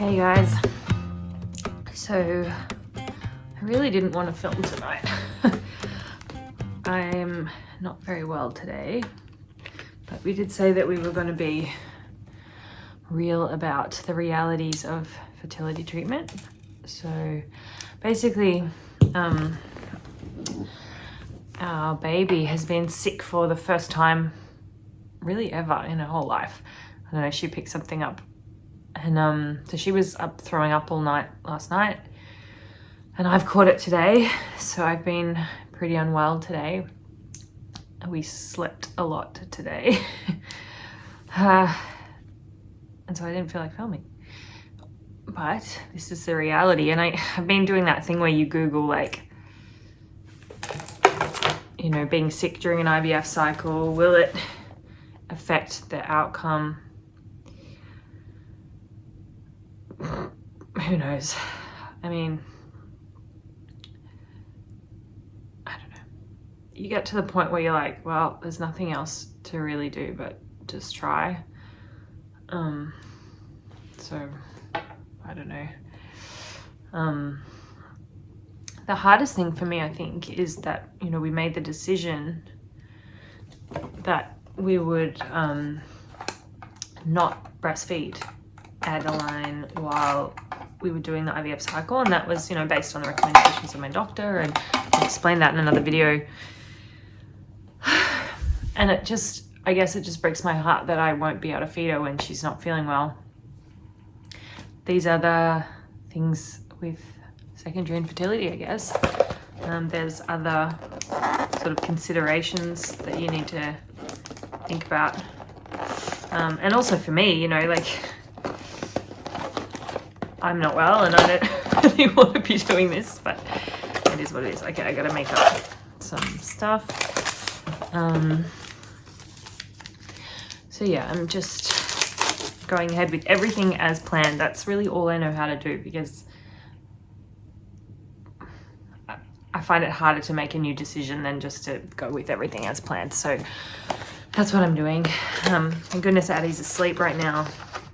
Hey guys, so I really didn't want to film tonight. I'm not very well today, but we did say that we were going to be real about the realities of fertility treatment. So basically, our baby has been sick for the first time really ever in her whole life. I don't know, she picked something up. And so she was up throwing up all night last night, and I've caught it today, so I've been pretty unwell today. We slept a lot today. And so I didn't feel like filming. But this is the reality, and I've been doing that thing where you Google, like, you know, being sick during an IVF cycle, will it affect the outcome? Who knows? I mean, I don't know. You get to the point where you're like, well, there's nothing else to really do but just try. So I don't know. The hardest thing for me, I think, is that, you know, we made the decision that we would not breastfeed Adeline while we were doing the IVF cycle, and that was, you know, based on the recommendations of my doctor, and I'll explain that in another video. And it just, I guess it just breaks my heart that I won't be able to feed her when she's not feeling well. These are the things with secondary infertility, I guess. There's other sort of considerations that you need to think about. And also for me, you know, like, I'm not well and I don't really want to be doing this, but it is what it is. Okay, I gotta make up some stuff. So yeah, I'm just going ahead with everything as planned. That's really all I know how to do, because I find it harder to make a new decision than just to go with everything as planned. So that's what I'm doing. Thank goodness Addie's asleep right now.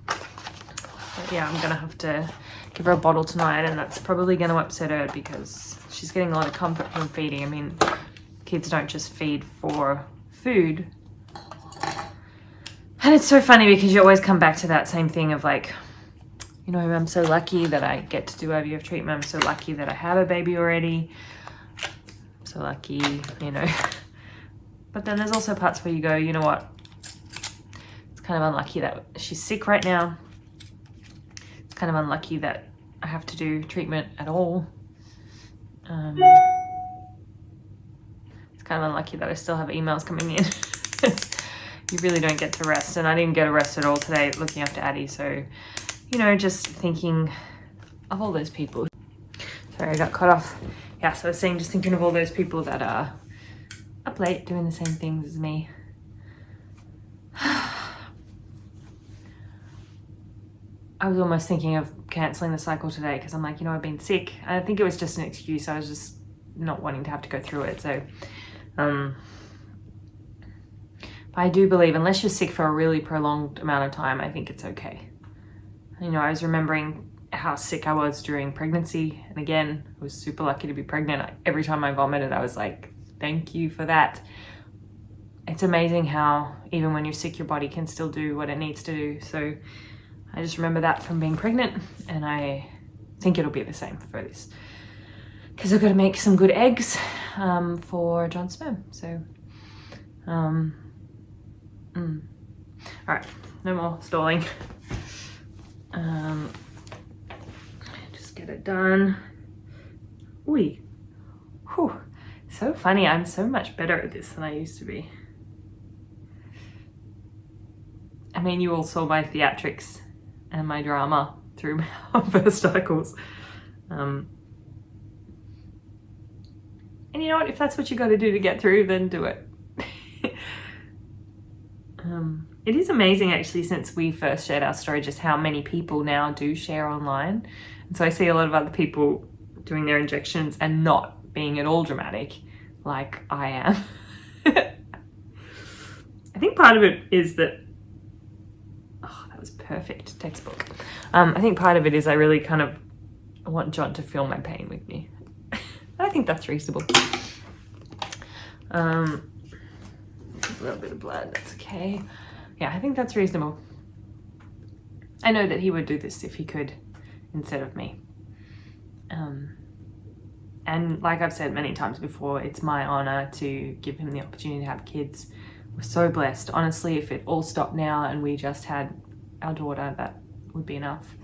But yeah, I'm gonna have to give her a bottle tonight, and that's probably gonna upset her because she's getting a lot of comfort from feeding. I mean, kids don't just feed for food. And it's so funny because you always come back to that same thing of, like, you know, I'm so lucky that I get to do IVF treatment. I'm so lucky that I have a baby already. I'm so lucky, you know. But then there's also parts where you go, you know what? It's kind of unlucky that she's sick right now. It's kind of unlucky that I have to do treatment at all. It's kind of unlucky that I still have emails coming in. You really don't get to rest, and I didn't get a rest at all today looking after Addie. So, you know, just thinking of all those people. Sorry, I got cut off. Yeah, so I was saying, just thinking of all those people that are up late doing the same things as me. I was almost thinking of cancelling the cycle today because I'm like, you know, I've been sick. I think it was just an excuse. I was just not wanting to have to go through it. So I do believe, unless you're sick for a really prolonged amount of time, I think it's okay. You know, I was remembering how sick I was during pregnancy. And again, I was super lucky to be pregnant. Every time I vomited, I was like, thank you for that. It's amazing how even when you're sick, your body can still do what it needs to do. So I just remember that from being pregnant, and I think it'll be the same for this, because I've got to make some good eggs for John's sperm. So, all right, no more stalling. Just get it done. Whew. So funny. I'm so much better at this than I used to be. I mean, you all saw my theatrics and my drama through my first cycles. And you know what? If that's what you got to do to get through, then do it. It is amazing, actually, since we first shared our story, just how many people now do share online. And so I see a lot of other people doing their injections and not being at all dramatic like I am. I think part of it is that, oh, that was perfect textbook. I think part of it is I really kind of want Jon to feel my pain with me. I think that's reasonable. A little bit of blood, that's okay. Yeah, I think that's reasonable. I know that he would do this if he could instead of me. And like I've said many times before, it's my honor to give him the opportunity to have kids. We're so blessed. Honestly, if it all stopped now and we just had our daughter, that would be enough.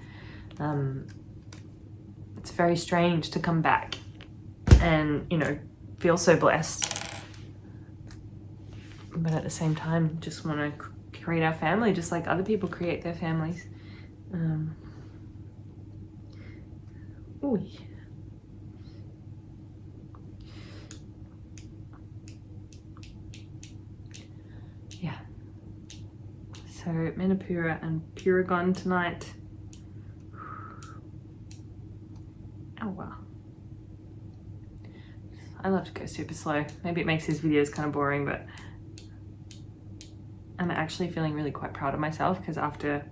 It's very strange to come back and, you know, feel so blessed. But at the same time, just want to create our family just like other people create their families. Ooh. Yeah. So Menopura and Puragon tonight. Oh wow. I love to go super slow. Maybe it makes these videos kind of boring, but I'm actually feeling really quite proud of myself because after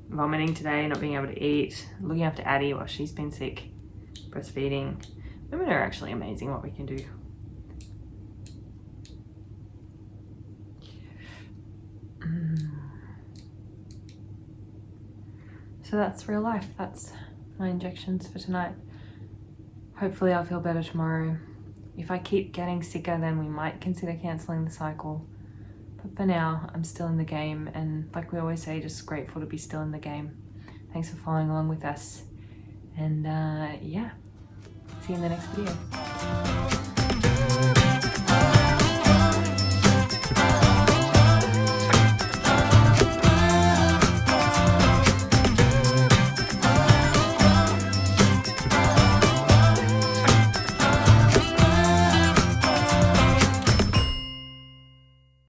vomiting today, not being able to eat, looking after Addie while she's been sick, breastfeeding, women are actually amazing what we can do. So that's real life. That's my injections for tonight. Hopefully I'll feel better tomorrow. If I keep getting sicker, then we might consider cancelling the cycle. But for now, I'm still in the game, and like we always say, just grateful to be still in the game. Thanks for following along with us. And yeah, see you in the next video.